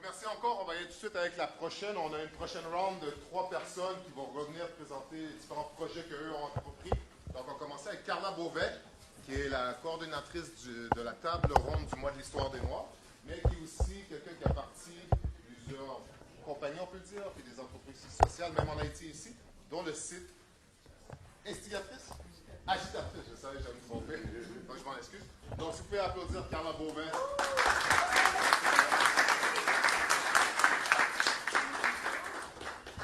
merci encore. On va y aller tout de suite avec la prochaine. On a une prochaine round de 3 personnes qui vont revenir présenter les différents projets qu'eux ont entrepris. Donc, on va commencer avec Carla Beauvais, qui est la coordonnatrice de la table ronde du mois de l'histoire des Noirs, mais qui est aussi quelqu'un qui a parti plusieurs compagnies, on peut dire, puis des entreprises sociales, même en Haïti ici, dont le site Instigatrice? Agitatrice, je savais, j'avais me trompé, donc je m'en excuse. Donc, si vous pouvez applaudir Carla Beauvais.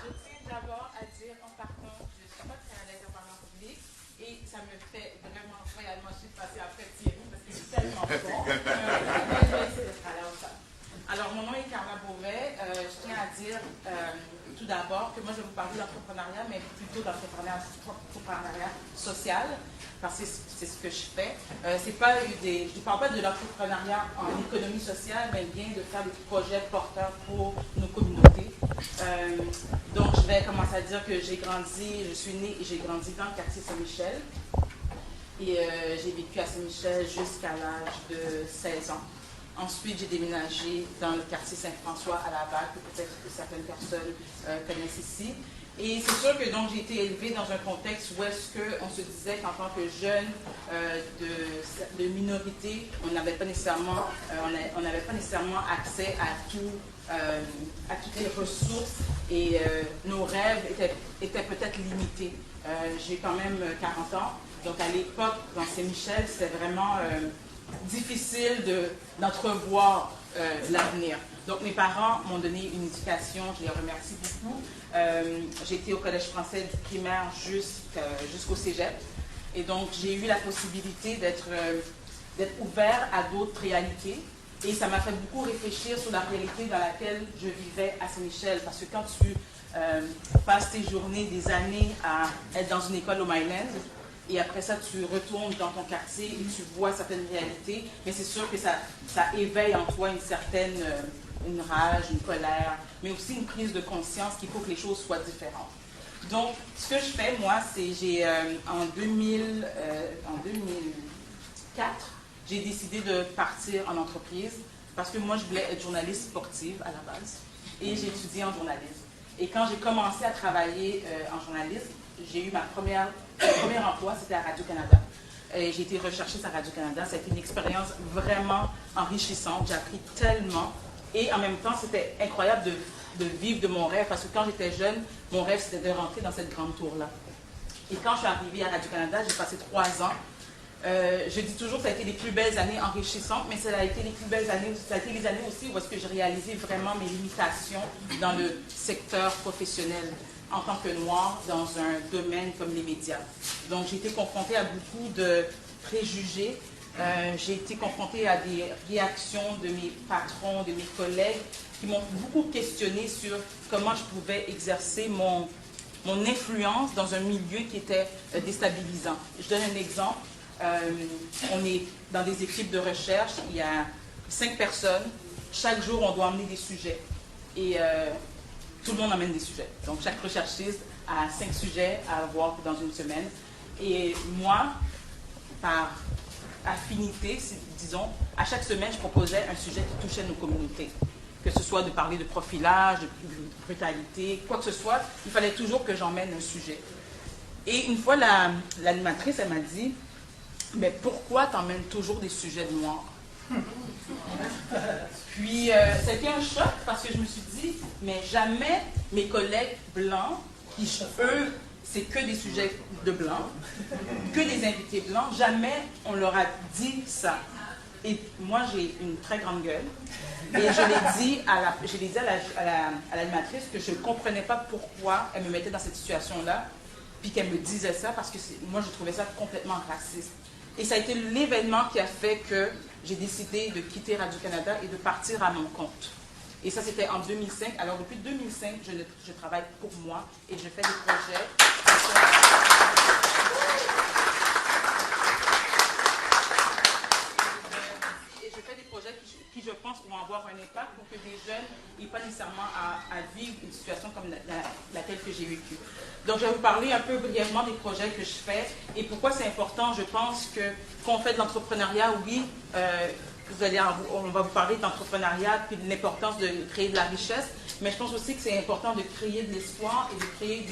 Je tiens d'abord à dire en partant, je ne suis pas canadienne en parlant public et ça me fait vraiment royalement chier de passer après Thierry parce que c'est tellement bon. Je vais essayer d'être à la hauteur. Alors, mon nom est Carla Beauvais. Je tiens à dire tout d'abord que moi, je vais vous parler d'entrepreneuriat, mais plutôt d'entrepreneuriat social, parce que c'est ce que je fais. Je ne parle pas de l'entrepreneuriat en économie sociale, mais bien de faire des projets porteurs pour nos communautés. Donc, je vais commencer à dire que je suis née et j'ai grandi dans le quartier Saint-Michel. Et j'ai vécu à Saint-Michel jusqu'à l'âge de 16 ans. Ensuite, j'ai déménagé dans le quartier Saint-François à Laval, que peut-être que certaines personnes connaissent ici. Et c'est sûr que donc j'ai été élevée dans un contexte où est-ce qu'on se disait qu'en tant que jeune de minorité, on n'avait pas nécessairement accès à toutes les ressources et nos rêves étaient peut-être limités. J'ai quand même 40 ans, donc à l'époque, dans Saint-Michel, c'était vraiment difficile d'entrevoir l'avenir. Donc, mes parents m'ont donné une éducation, je les remercie beaucoup. J'ai été au Collège français du primaire jusqu'au cégep. Et donc, j'ai eu la possibilité d'être ouvert à d'autres réalités. Et ça m'a fait beaucoup réfléchir sur la réalité dans laquelle je vivais à Saint-Michel. Parce que quand tu passes tes journées, des années à être dans une école au Myland, et après ça, tu retournes dans ton quartier et tu vois certaines réalités, mais c'est sûr que ça éveille en toi une rage, une colère, mais aussi une prise de conscience qu'il faut que les choses soient différentes. Donc, ce que je fais, moi, c'est en 2004, j'ai décidé de partir en entreprise parce que moi, je voulais être journaliste sportive à la base et j'ai étudié en journalisme. Et quand j'ai commencé à travailler en journalisme, j'ai eu mon premier emploi, c'était à Radio-Canada. J'ai été recherchiste à Radio-Canada. C'était une expérience vraiment enrichissante. J'ai appris tellement. Et en même temps, c'était incroyable de vivre de mon rêve. Parce que quand j'étais jeune, mon rêve, c'était de rentrer dans cette grande tour-là. Et quand je suis arrivée à Radio-Canada, j'ai passé 3 ans. Je dis toujours que ça a été les plus belles années enrichissantes, mais ça a été les plus belles années, ça a été les années aussi où est-ce que j'ai réalisé vraiment mes limitations dans le secteur professionnel en tant que noire dans un domaine comme les médias. Donc, j'ai été confrontée à beaucoup de préjugés. J'ai été confrontée à des réactions de mes patrons, de mes collègues qui m'ont beaucoup questionné sur comment je pouvais exercer mon influence dans un milieu qui était déstabilisant. Je donne un exemple. On est dans des équipes de recherche. Il y a 5 personnes. Chaque jour, on doit emmener des sujets. Et tout le monde emmène des sujets. Donc, chaque recherchiste a 5 sujets à avoir dans une semaine. Et moi, par affinité, disons, à chaque semaine, je proposais un sujet qui touchait nos communautés. Que ce soit de parler de profilage, de brutalité, quoi que ce soit, il fallait toujours que j'emmène un sujet. Et une fois, l'animatrice, elle m'a dit, « Mais pourquoi tu emmènes toujours des sujets de noirs? » Puis, c'était un choc parce que je me suis dit, mais jamais mes collègues blancs, qui eux, c'est que des sujets de blancs, que des invités blancs, jamais on leur a dit ça. Et moi, j'ai une très grande gueule. Et je l'ai dit à l'animatrice que je ne comprenais pas pourquoi elle me mettait dans cette situation-là, puis qu'elle me disait ça parce que moi, je trouvais ça complètement raciste. Et ça a été l'événement qui a fait que j'ai décidé de quitter Radio-Canada et de partir à mon compte. Et ça, c'était en 2005. Alors, depuis 2005, je travaille pour moi et je fais des projets. Et je fais des projets qui, je pense, vont avoir un impact pour que des jeunes n'aient pas nécessairement à vivre une situation comme laquelle que j'ai vécue. Donc, je vais vous parler un peu brièvement des projets que je fais et pourquoi c'est important. Je pense qu'on fait de l'entrepreneuriat, oui, on va vous parler d'entrepreneuriat puis de l'importance de créer de la richesse, mais je pense aussi que c'est important de créer de l'espoir et de créer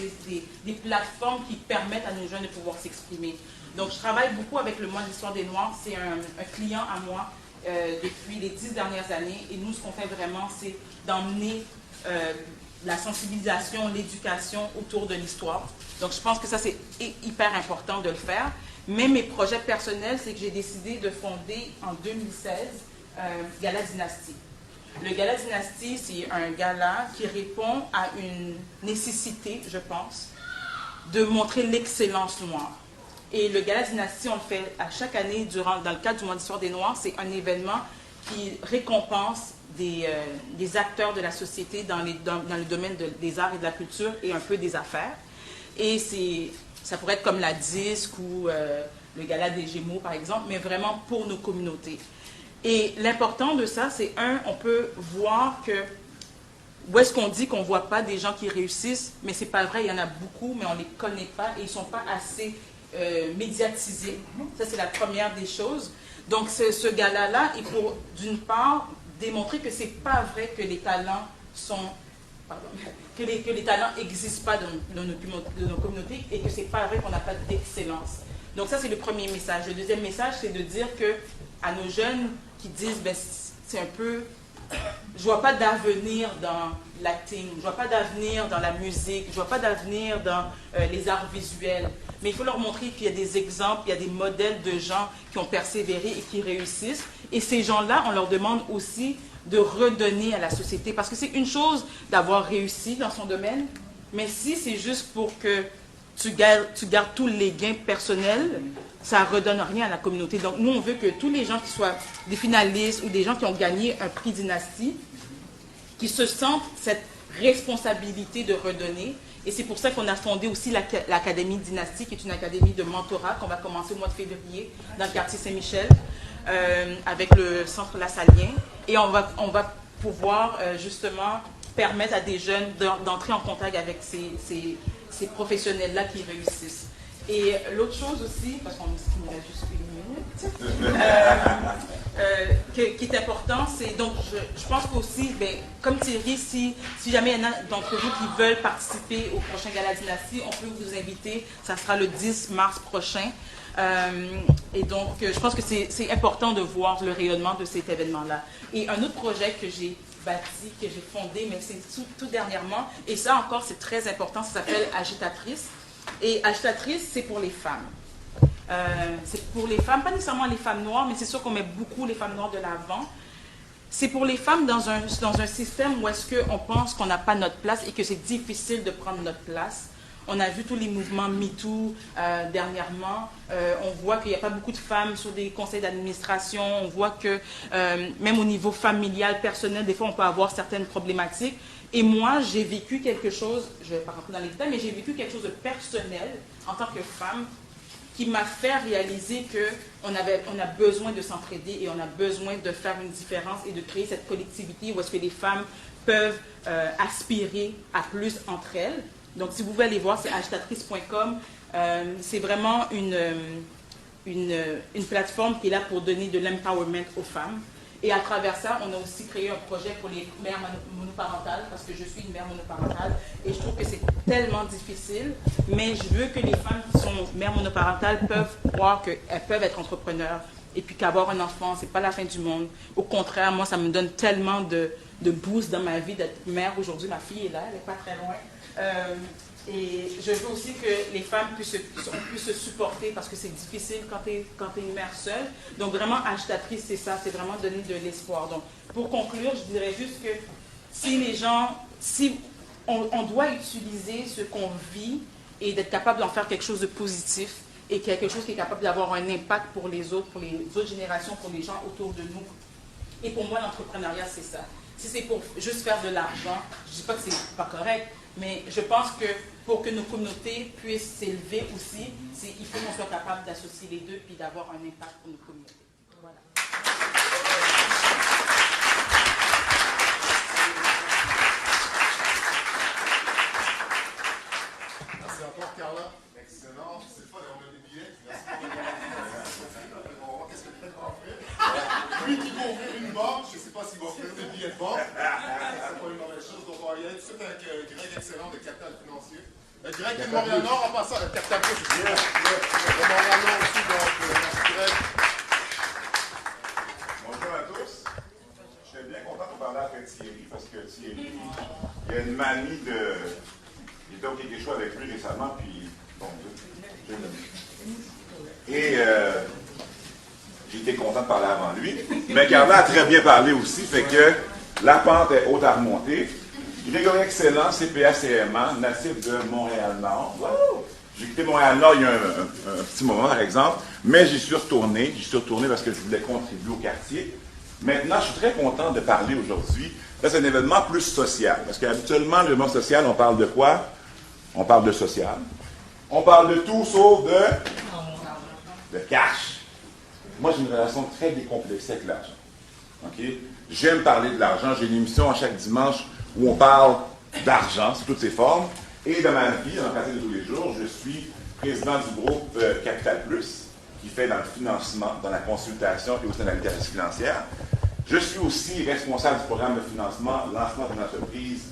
des plateformes qui permettent à nos jeunes de pouvoir s'exprimer. Donc, je travaille beaucoup avec le Mois de l'Histoire des Noirs. C'est un client à moi depuis les 10 dernières années. Et nous, ce qu'on fait vraiment, c'est d'emmener la sensibilisation, l'éducation autour de l'histoire. Donc, je pense que ça, c'est hyper important de le faire. Mais mes projets personnels, c'est que j'ai décidé de fonder en 2016 Gala Dynastie. Le Gala Dynastie, c'est un gala qui répond à une nécessité, je pense, de montrer l'excellence noire. Et le Gala Dynastie, on le fait à chaque année dans le cadre du Mois d'Histoire des Noirs. C'est un événement qui récompense des acteurs de la société dans le domaine des arts et de la culture et un peu des affaires. Et ça pourrait être comme la Disque ou le Gala des Gémeaux, par exemple, mais vraiment pour nos communautés. Et l'important de ça, c'est on peut voir que où est-ce qu'on dit qu'on ne voit pas des gens qui réussissent, mais c'est pas vrai, il y en a beaucoup, mais on ne les connaît pas et ils ne sont pas assez médiatisés. Ça, c'est la première des choses. Donc, ce gala-là est pour, d'une part, démontrer que c'est pas vrai que les talents que les talents n'existent pas dans nos communautés et que c'est pas vrai qu'on n'a pas d'excellence. Donc ça, c'est le premier message. Le deuxième message, c'est de dire que à nos jeunes qui disent, ben, c'est un peu, je vois pas d'avenir dans l'acting, je vois pas d'avenir dans la musique, je vois pas d'avenir dans les arts visuels. Mais il faut leur montrer qu'il y a des exemples, il y a des modèles de gens qui ont persévéré et qui réussissent. Et ces gens-là, on leur demande aussi de redonner à la société. Parce que c'est une chose d'avoir réussi dans son domaine, mais si c'est juste pour que tu gardes tous les gains personnels, ça ne redonne rien à la communauté. Donc nous, on veut que tous les gens qui soient des finalistes ou des gens qui ont gagné un prix Dynastie, qui se sentent cette responsabilité de redonner. Et c'est pour ça qu'on a fondé aussi l'Académie Dynastie, qui est une académie de mentorat qu'on va commencer au mois de février dans le quartier Saint-Michel, avec le centre Lassalien. Et on va pouvoir justement permettre à des jeunes d'entrer en contact avec ces professionnels-là qui réussissent. Et l'autre chose aussi, parce qu'on me reste juste une minute, qui est important, c'est donc je pense qu'aussi, ben, comme Thierry, si jamais il y en a d'entre vous qui veulent participer au prochain Gala Dynastie, on peut vous inviter. Ça sera le 10 mars prochain. Et donc, je pense que c'est important de voir le rayonnement de cet événement-là. Et un autre projet que j'ai bâti, que j'ai fondé, mais c'est tout dernièrement, et ça encore, c'est très important, ça s'appelle Agitatrice. Et Agitatrice, c'est pour les femmes. C'est pour les femmes, pas nécessairement les femmes noires, mais c'est sûr qu'on met beaucoup les femmes noires de l'avant. C'est pour les femmes dans un système où est-ce qu'on pense qu'on n'a pas notre place et que c'est difficile de prendre notre place. On a vu tous les mouvements MeToo dernièrement. On voit qu'il n'y a pas beaucoup de femmes sur des conseils d'administration. On voit que même au niveau familial, personnel, des fois, on peut avoir certaines problématiques. Et moi, j'ai vécu quelque chose, je ne vais pas rentrer dans les détails, mais j'ai vécu quelque chose de personnel en tant que femme qui m'a fait réaliser qu'on a besoin de s'entraider et on a besoin de faire une différence et de créer cette collectivité où est-ce que les femmes peuvent aspirer à plus entre elles. Donc, si vous voulez aller voir, c'est agitatrice.com. C'est vraiment une plateforme qui est là pour donner de l'empowerment aux femmes. Et à travers ça, on a aussi créé un projet pour les mères monoparentales, parce que je suis une mère monoparentale, et je trouve que c'est tellement difficile, mais je veux que les femmes qui sont mères monoparentales peuvent croire qu'elles peuvent être entrepreneurs, et puis qu'avoir un enfant, c'est pas la fin du monde. Au contraire, moi, ça me donne tellement de boost dans ma vie d'être mère. Aujourd'hui, ma fille est là, elle n'est pas très loin. Et je veux aussi que les femmes puissent se supporter parce que c'est difficile quand tu es une mère seule. Donc vraiment, agitatrice, c'est ça, c'est vraiment donner de l'espoir. Donc pour conclure, je dirais juste que si on doit utiliser ce qu'on vit et d'être capable d'en faire quelque chose de positif et quelque chose qui est capable d'avoir un impact pour les autres générations, pour les gens autour de nous. Et pour moi, l'entrepreneuriat, c'est ça. Si c'est pour juste faire de l'argent, je ne dis pas que c'est pas correct, mais je pense que pour que nos communautés puissent s'élever aussi, il faut qu'on soit capable d'associer les deux puis d'avoir un impact pour nos communautés. Voilà. Merci encore, Carla. Excellent. C'est pas on a des billets. Merci. On va voir qu'est-ce que tu as fait. Lui qui court ne sais pas s'il va offrir des billets de banque. C'est pas une mauvaise chose. Donc, on va y aller tout de suite avec Greg Excellent de Capital Financier. Greg qui est de Montréal-Nord, en passant, Capital Plus, c'est de Montréal-Nord aussi, donc merci Greg. Bonjour à tous. Je suis bien content de parler avec Thierry, parce que Thierry, il y a une manie de... Il était au quelque chose avec lui récemment, puis bon, je l'aime. Et j'ai été content de parler avant lui. Mais Carla a très bien parlé aussi, fait que la pente est haute à remonter. Grégory Excellent, CPA-CMA, natif de Montréal-Nord. Wow! J'ai quitté Montréal-Nord il y a un petit moment, par exemple, mais j'y suis retourné. J'y suis retourné parce que je voulais contribuer au quartier. Maintenant, je suis très content de parler aujourd'hui. Là, c'est un événement plus social. Parce qu'habituellement, l'événement social, on parle de quoi? On parle de social. On parle de tout sauf de cash. Moi, j'ai une relation très décomplexée avec l'argent. Okay? J'aime parler de l'argent. J'ai une émission à chaque dimanche où on parle d'argent, sous toutes ses formes. Et dans ma vie, dans la pratique de tous les jours, je suis président du groupe Capital Plus, qui fait dans le financement, dans la consultation et aussi dans la littératie financière. Je suis aussi responsable du programme de financement Lancement d'une entreprise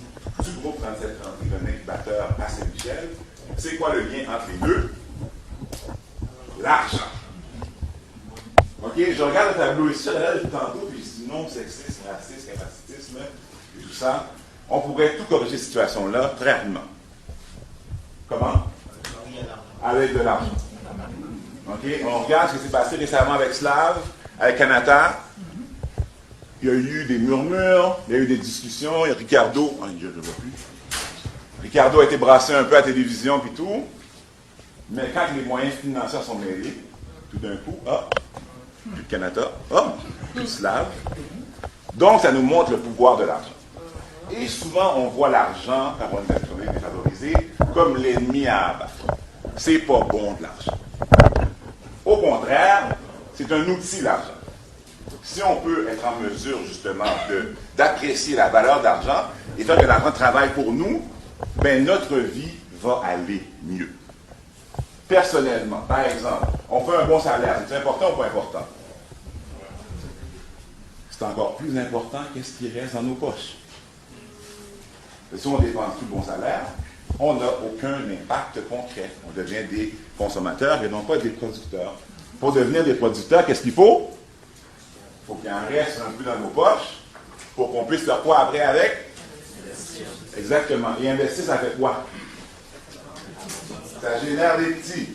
du groupe 3730, un incubateur à Saint-Michel. C'est quoi le lien entre les deux? L'argent. OK, je regarde le tableau ici, je regarde depuis tantôt, puis sinon, sexisme, racisme, capacitisme, et tout ça. On pourrait tout corriger cette situation-là très rapidement. Comment? Avec de l'argent. OK, on regarde ce qui s'est passé récemment avec Slav, avec Kanata. Il y a eu des murmures, il y a eu des discussions, il y a Ricardo, je ne le vois plus. Ricardo a été brassé un peu à la télévision puis tout. Mais quand les moyens financiers sont mêlés, tout d'un coup, plus de Kanata, plus de Slav. Donc, ça nous montre le pouvoir de l'argent. Et souvent, on voit l'argent, par une nationalité défavorisée, comme l'ennemi à abattre. C'est pas bon de l'argent. Au contraire, c'est un outil, l'argent. Si on peut être en mesure, justement, d'apprécier la valeur de l'argent, et tant que l'argent travaille pour nous, ben notre vie va aller mieux. Personnellement, par exemple, on fait un bon salaire. C'est important ou pas important? C'est encore plus important qu'est-ce qui reste dans nos poches. Si on dépense tout le bon salaire, on n'a aucun impact concret. On devient des consommateurs et non pas des producteurs. Pour devenir des producteurs, qu'est-ce qu'il faut? Il faut qu'il en reste un peu dans nos poches pour qu'on puisse faire quoi après avec? Exactement. Et investir, ça fait quoi? Ça génère des petits.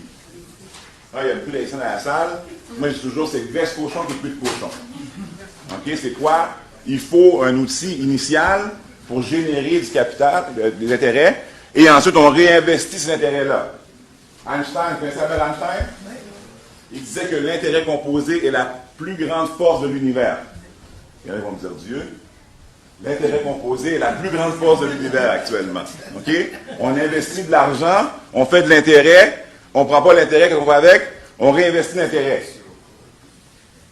Il y a plus d'élection dans la salle. Moi, je dis toujours, c'est veste cochon qui plus de cochon. OK, c'est quoi? Il faut un outil initial pour générer du capital, des intérêts, et ensuite, on réinvestit ces intérêts-là. Einstein, vous connaissez Einstein? Il disait que l'intérêt composé est la plus grande force de l'univers. Il y en a qui vont me dire Dieu. L'intérêt composé est la plus grande force de l'univers actuellement. OK? On investit de l'argent, on fait de l'intérêt, on ne prend pas l'intérêt qu'on va avec, on réinvestit l'intérêt.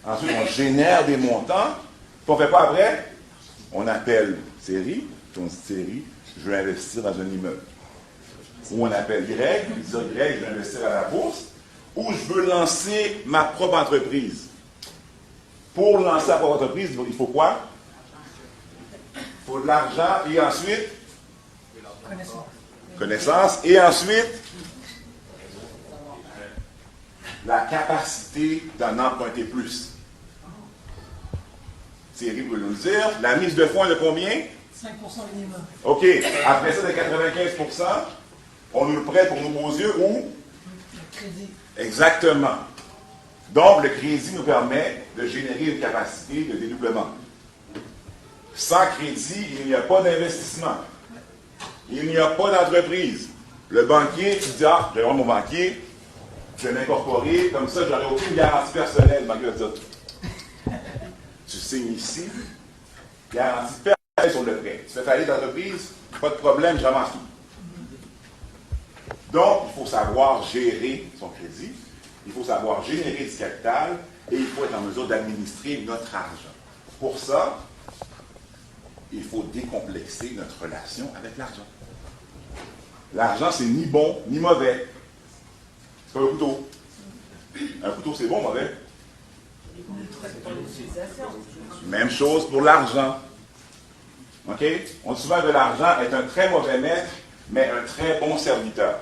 Ensuite, on génère des montants, puis on ne fait pas après. On appelle Thierry, puis on dit Thierry, je veux investir dans un immeuble. Ou on appelle Greg, il dit Greg, je veux investir à la bourse, ou je veux lancer ma propre entreprise. Pour lancer sa propre entreprise, il faut quoi? Il faut de l'argent et ensuite connaissance. Et ensuite la capacité d'en emprunter plus. Thierry peut nous le dire. La mise de fonds est de combien? 5% minimum. OK. Après ça, de 95%, on nous le prête pour nos beaux yeux ou? Le crédit. Exactement. Donc, le crédit nous permet de générer une capacité de dédoublement. Sans crédit, il n'y a pas d'investissement. Il n'y a pas d'entreprise. Le banquier, tu dis, je vais voir mon banquier, je vais m'incorporer, comme ça, je n'aurai aucune garantie personnelle. Le banquier va dire, tu signes ici, garantie personnelle sur le prêt. Tu fais faillite d'entreprise, pas de problème, je ramasse tout. Donc, il faut savoir gérer son crédit, il faut savoir générer du capital et il faut être en mesure d'administrer notre argent. Pour ça, il faut décomplexer notre relation avec l'argent. L'argent, c'est ni bon ni mauvais. C'est pas un couteau. Un couteau, c'est bon ou mauvais? Même chose pour l'argent. OK? On dit souvent que l'argent est un très mauvais maître, mais un très bon serviteur.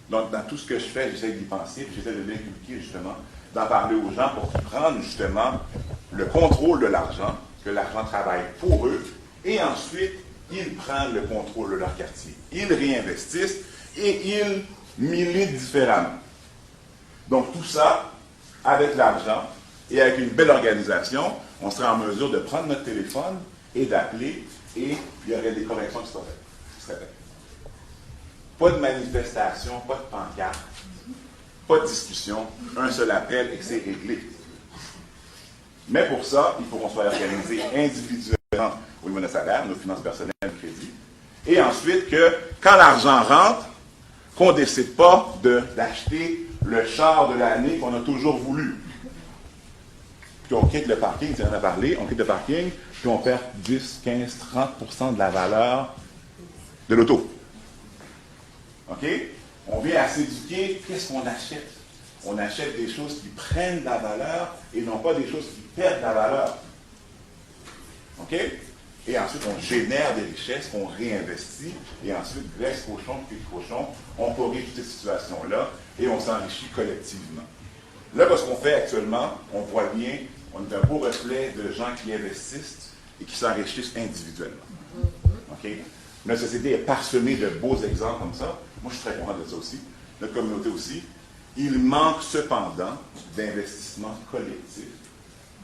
Donc, dans tout ce que je fais, j'essaie d'y penser, puis j'essaie de l'inculquer justement, d'en parler aux gens pour qu'ils prennent justement le contrôle de l'argent, que l'argent travaille pour eux, et ensuite, ils prennent le contrôle de leur quartier. Ils réinvestissent et ils militent différemment. Donc, tout ça, avec l'argent et avec une belle organisation, on sera en mesure de prendre notre téléphone et d'appeler, et il y aurait des corrections qui seraient faites. Pas de manifestation, pas de pancarte, pas de discussion, un seul appel et c'est réglé. Mais pour ça, il faut qu'on soit organisé individuellement au niveau de notre salaire, nos finances personnelles, le crédit, et ensuite que quand l'argent rentre, qu'on ne décide pas d'acheter le char de l'année qu'on a toujours voulu. Puis on quitte le parking, tu en as parlé, on quitte le parking, puis on perd 10, 15, 30% de la valeur de l'auto. OK? On vient à s'éduquer, qu'est-ce qu'on achète? On achète des choses qui prennent de la valeur et non pas des choses qui perdent de la valeur. OK? Et ensuite, on génère des richesses qu'on réinvestit et ensuite, graisse cochon, puis cochon, on corrige toutes ces situations-là et on s'enrichit collectivement. Là, ce qu'on fait actuellement, on voit bien, on est un beau reflet de gens qui investissent et qui s'enrichissent individuellement. OK? Notre société est parsemée de beaux exemples comme ça. Moi, je suis très content de ça aussi. Notre communauté aussi. Il manque cependant d'investissements collectifs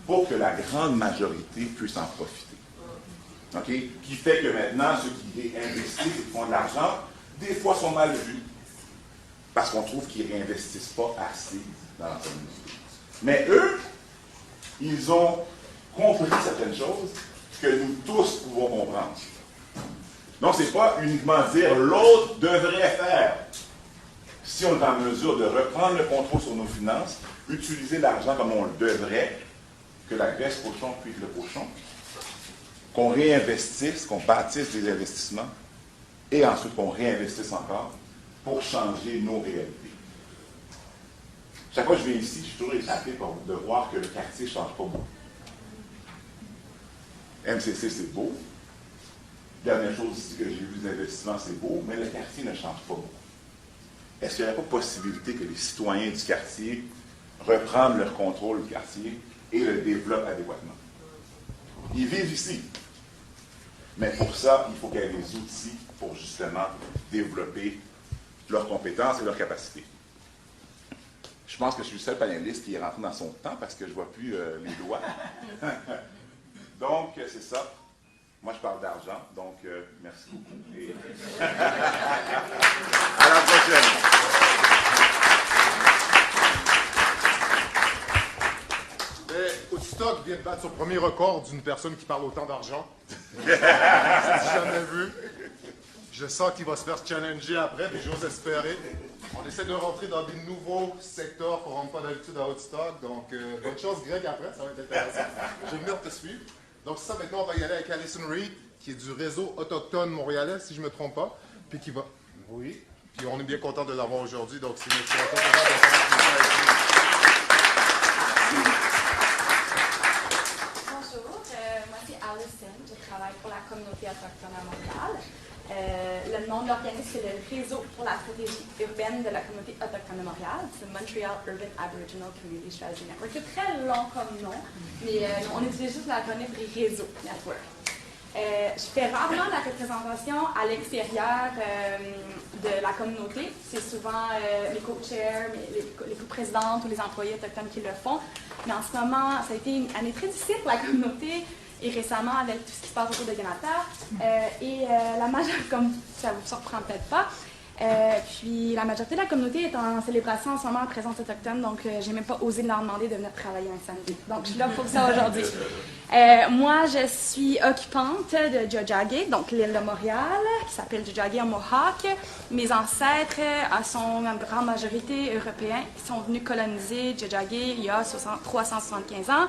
pour que la grande majorité puisse en profiter. Okay? Qui fait que maintenant, ceux qui investissent et qui font de l'argent, des fois sont mal vus. Parce qu'on trouve qu'ils ne réinvestissent pas assez dans la communauté. Mais eux, ils ont compris certaines choses que nous tous pouvons comprendre. Donc, ce n'est pas uniquement dire l'autre devrait faire. Si on est en mesure de reprendre le contrôle sur nos finances, utiliser l'argent comme on le devrait, que la graisse cochon cuise le cochon, qu'on réinvestisse, qu'on bâtisse des investissements, et ensuite qu'on réinvestisse encore pour changer nos réalités. Chaque fois que je viens ici, je suis toujours échappé de voir que le quartier ne change pas beaucoup. MCC, c'est beau. Dernière chose ici que j'ai vu des investissements, c'est beau, mais le quartier ne change pas beaucoup. Est-ce qu'il n'y a pas possibilité que les citoyens du quartier reprennent leur contrôle du quartier et le développent adéquatement? Ils vivent ici. Mais pour ça, il faut qu'il y ait des outils pour justement développer leurs compétences et leurs capacités. Je pense que je suis le seul panéliste qui est rentré dans son temps parce que je ne vois plus les doigts. Donc, c'est ça. Moi, je parle d'argent, donc merci beaucoup. Et à la prochaine. Woodstock vient de battre son premier record d'une personne qui parle autant d'argent. C'est jamais vu. Je sens qu'il va se faire challenger après, mais j'ose espérer. On essaie de rentrer dans des nouveaux secteurs qu'on ne rentre pas d'habitude à Woodstock. Donc, bonne chance, Greg, après, ça va être intéressant. Je vais venir te suivre. Donc, ça, maintenant, on va y aller avec Alison Reed, qui est du réseau autochtone montréalais, si je ne me trompe pas. Puis qui va. Oui. Puis on est bien content de l'avoir aujourd'hui. Donc, c'est notre Bonjour, moi c'est Alison, je travaille pour la communauté autochtone à Montréal. Le nom de l'organisme, c'est le Réseau pour la stratégie urbaine de la communauté autochtone de Montréal. C'est Montreal Urban Aboriginal Community Strategy Network. C'est très long comme nom, mais on utilise juste l'acronyme Réseau Network. Je fais rarement la représentation à l'extérieur de la communauté. C'est souvent les co-chairs, les co-présidentes ou les employés autochtones qui le font. Mais en ce moment, ça a été une année très difficile pour la communauté. Et récemment, avec tout ce qui se passe autour de Ganata, la majorité, comme ça vous surprend peut-être pas, puis la majorité de la communauté est en célébration en ce moment en présence autochtone, donc j'ai même pas osé leur demander de venir travailler un samedi. Donc je suis là pour ça aujourd'hui. Moi, je suis occupante de Tiohtià:ke, donc l'île de Montréal, qui s'appelle Tiohtià:ke en Mohawk. Mes ancêtres sont en grande majorité européens, qui sont venus coloniser Tiohtià:ke il y a 375 ans.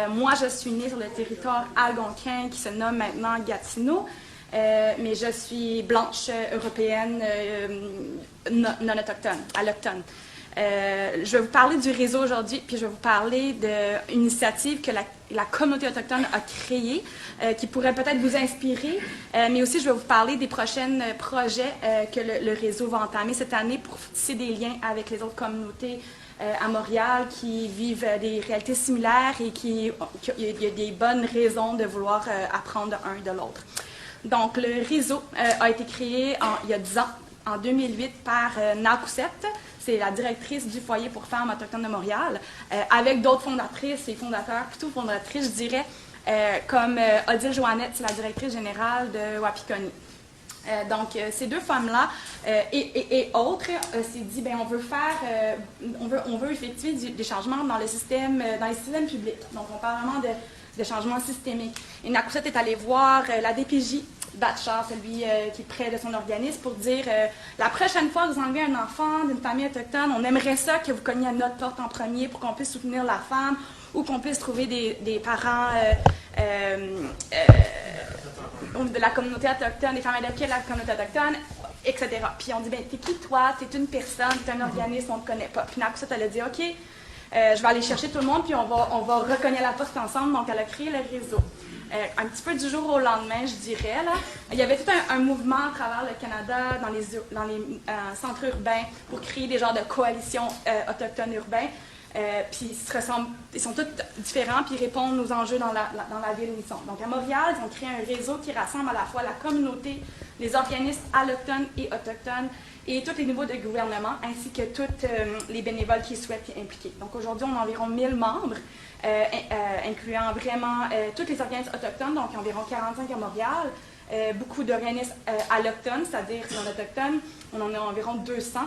Moi, je suis née sur le territoire algonquin qui se nomme maintenant Gatineau, mais je suis blanche européenne non autochtone, allochtone. Je vais vous parler du réseau aujourd'hui, puis je vais vous parler d'une initiative que la communauté autochtone a créée, qui pourrait peut-être vous inspirer, mais aussi je vais vous parler des prochains projets que le réseau va entamer cette année pour tisser des liens avec les autres communautés à Montréal qui vivent des réalités similaires et il y a des bonnes raisons de vouloir apprendre un de l'autre. Donc, le réseau a été créé il y a 10 ans, en 2008, par Nakusette. C'est la directrice du foyer pour femmes autochtones de Montréal, avec d'autres fondatrices et fondateurs, plutôt fondatrices, je dirais, comme Odile Joannette, c'est la directrice générale de Wapikoni. Donc, ces deux femmes-là et autres s'est dit, ben on veut faire, on veut effectuer des changements dans les systèmes publics. Donc, on parle vraiment de changements systémiques. Et Nakusette est allée voir la DPJ Batchar, celui qui est près de son organisme, pour dire la prochaine fois que vous enlevez un enfant d'une famille autochtone, on aimerait ça que vous cogniez à notre porte en premier pour qu'on puisse soutenir la femme ou qu'on puisse trouver des parents de la communauté autochtone, des femmes adoptées de la communauté autochtone, etc. Puis on dit, ben t'es qui toi? T'es une personne, t'es un organisme, on ne te connaît pas. Puis Nakusette, elle a dit, OK, je vais aller chercher tout le monde, puis on va recogner la poste ensemble. Donc, elle a créé le réseau. Un petit peu du jour au lendemain, je dirais. Là. Il y avait tout un mouvement à travers le Canada, dans les centres urbains, pour créer des genres de coalitions autochtones urbains. Puis ils sont tous différents, puis ils répondent aux enjeux dans la ville où ils sont. Donc à Montréal, ils ont créé un réseau qui rassemble à la fois la communauté, les organismes allochtones et autochtones, et tous les niveaux de gouvernement, ainsi que tous les bénévoles qui souhaitent y impliquer. Donc aujourd'hui, on a environ 1000 membres, incluant vraiment tous les organismes autochtones, donc environ 45 à Montréal, beaucoup d'organismes allochtones, c'est-à-dire non autochtones, on en a environ 200.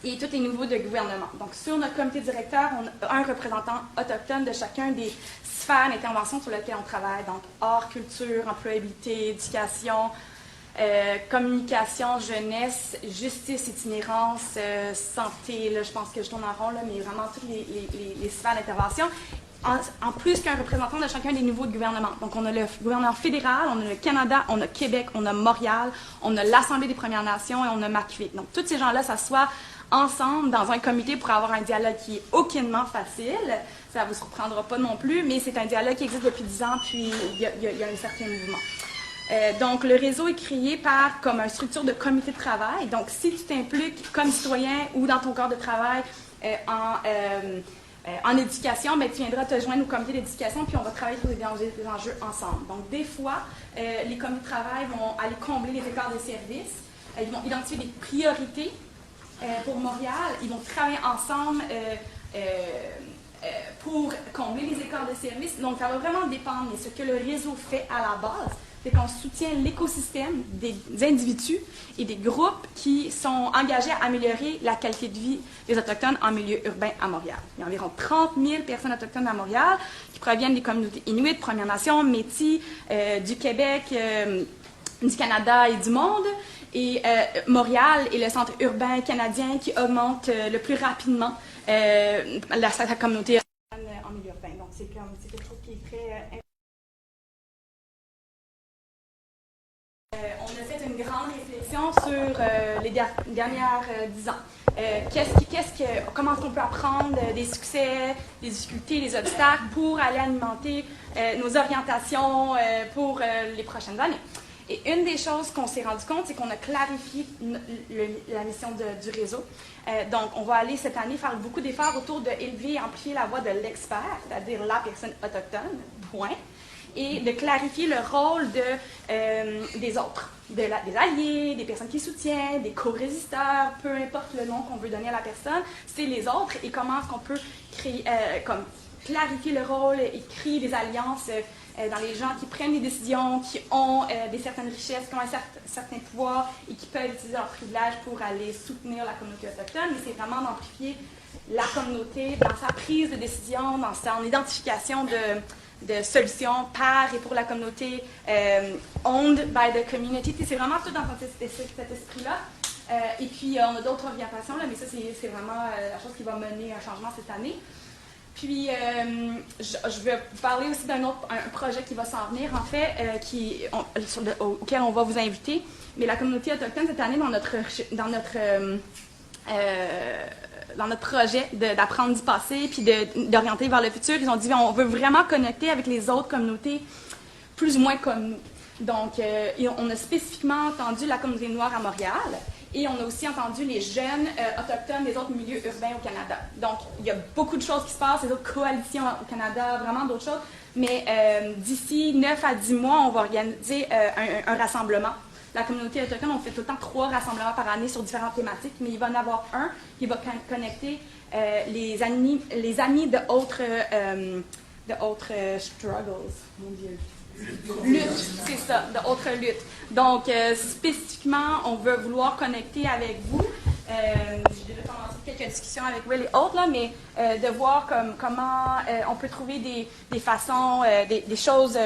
Et tous les niveaux de gouvernement. Donc, sur notre comité directeur, on a un représentant autochtone de chacun des sphères d'intervention sur lesquelles on travaille. Donc, art, culture, employabilité, éducation, communication, jeunesse, justice, itinérance, santé. Là, je pense que je tourne en rond, là, mais vraiment toutes les sphères d'intervention. En plus qu'un représentant de chacun des niveaux de gouvernement. Donc, on a le gouvernement fédéral, on a le Canada, on a Québec, on a Montréal, on a l'Assemblée des Premières Nations et on a MACUIT. Donc, tous ces gens-là s'assoient ensemble dans un comité pour avoir un dialogue qui est aucunement facile. Ça ne vous surprendra pas non plus, mais c'est un dialogue qui existe depuis 10 ans, puis il y a un certain mouvement. Donc, le réseau est créé comme une structure de comité de travail. Donc, si tu t'impliques comme citoyen ou dans ton corps de travail en éducation, ben, tu viendras te joindre au comité d'éducation, puis on va travailler sur des enjeux ensemble. Donc, des fois, les comités de travail vont aller combler les écarts de services. Ils vont identifier des priorités pour Montréal. Ils vont travailler ensemble pour combler les écarts de services. Donc, ça va vraiment dépendre. Mais ce que le réseau fait à la base, c'est qu'on soutient l'écosystème des individus et des groupes qui sont engagés à améliorer la qualité de vie des Autochtones en milieu urbain à Montréal. Il y a environ 30 000 personnes autochtones à Montréal qui proviennent des communautés Inuits, Premières Nations, Métis, du Québec, du Canada et du monde. Et Montréal est le centre urbain canadien qui augmente le plus rapidement sa communauté en milieu urbain. Donc, c'est quelque chose qui est très on a fait une grande réflexion sur les dernières 10 ans. Comment est-ce qu'on peut apprendre des succès, des difficultés, des obstacles pour aller alimenter nos orientations pour les prochaines années? Et une des choses qu'on s'est rendu compte, c'est qu'on a clarifié la mission du réseau. Donc, on va aller cette année faire beaucoup d'efforts autour d'élever et amplifier la voix de l'expert, c'est-à-dire la personne autochtone, point, et de clarifier le rôle des autres, des alliés, des personnes qui soutiennent, des co-résisteurs, peu importe le nom qu'on veut donner à la personne, c'est les autres et comment est-ce qu'on peut créer, clarifier le rôle et créer des alliances dans les gens qui prennent des décisions, qui ont des certaines richesses, qui ont un certain pouvoir et qui peuvent utiliser leurs privilèges pour aller soutenir la communauté autochtone. Mais c'est vraiment d'amplifier la communauté dans sa prise de décision, dans son identification de solutions par et pour la communauté, owned by the community. C'est vraiment tout dans cet esprit-là. Et puis, on a d'autres orientations, là, mais ça, c'est vraiment la chose qui va mener un changement cette année. Puis, je vais vous parler aussi d'un projet qui va s'en venir, en fait, auquel on va vous inviter. Mais la communauté autochtone, cette année, dans notre notre projet d'apprendre du passé puis d'orienter vers le futur. Ils ont dit on veut vraiment connecter avec les autres communautés plus ou moins comme nous. Donc, on a spécifiquement entendu la communauté noire à Montréal et on a aussi entendu les jeunes autochtones des autres milieux urbains au Canada. Donc, il y a beaucoup de choses qui se passent, les autres coalitions au Canada, vraiment d'autres choses. Mais d'ici 9 à 10 mois, on va organiser un rassemblement. La communauté autochtone, on fait tout le temps 3 rassemblements par année sur différentes thématiques, mais il va y en avoir un qui va connecter les amis de autres struggles, mon Dieu. Lutte, c'est ça, d'autres luttes. Donc, spécifiquement, on veut vouloir connecter avec vous. J'ai déjà commencé quelques discussions avec Will et autres, là, mais de voir comment on peut trouver des façons, des choses,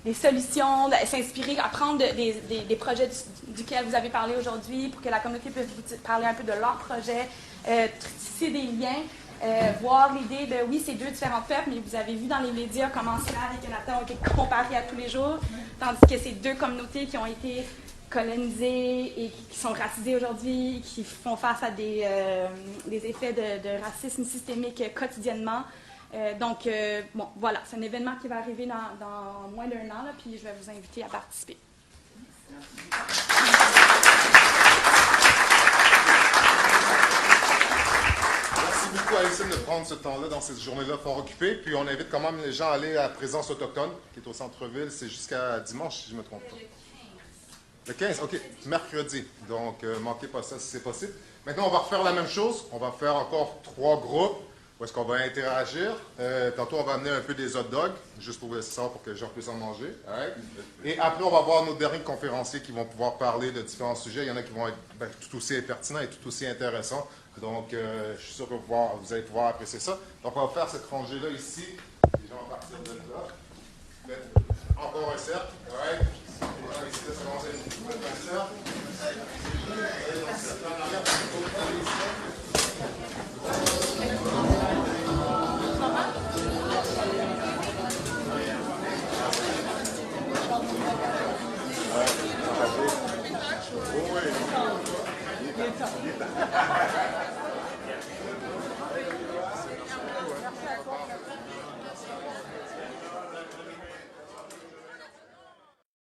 des solutions, s'inspirer, apprendre des projets duquel vous avez parlé aujourd'hui pour que la communauté puisse vous parler un peu de leur projet, tisser des liens. Voir l'idée de, oui, c'est 2 différents peuples, mais vous avez vu dans les médias comment Slav et Kanata ont été comparés à tous les jours, tandis que c'est 2 communautés qui ont été colonisées et qui sont racisées aujourd'hui, qui font face à des effets de racisme systémique quotidiennement. Donc, bon, voilà, c'est un événement qui va arriver dans moins d'1 an, là, puis je vais vous inviter à participer. Merci beaucoup, Alison, de prendre ce temps-là dans cette journée-là fort occupée. Puis on invite quand même les gens à aller à la présence autochtone, qui est au centre-ville. C'est jusqu'à dimanche, si je ne me trompe pas. Le 15, OK. Mercredi. Donc, manquez pas ça si c'est possible. Maintenant, on va refaire la même chose. On va faire encore 3 groupes où est-ce qu'on va interagir. Tantôt, on va amener un peu des hot dogs, juste pour vous laisser savoir pour que les gens puissent en manger. Right? Et après, on va voir nos derniers conférenciers qui vont pouvoir parler de différents sujets. Il y en a qui vont être tout aussi pertinents et tout aussi intéressants. Donc, je suis sûr que vous allez pouvoir apprécier ça. Donc, on va faire cette rangée-là ici. Les gens vont partir de là. Faites encore un cercle. Right? Les gens ici, de se commencer une nouvelle cercle. Allez, dans le cercle en arrière, Oui.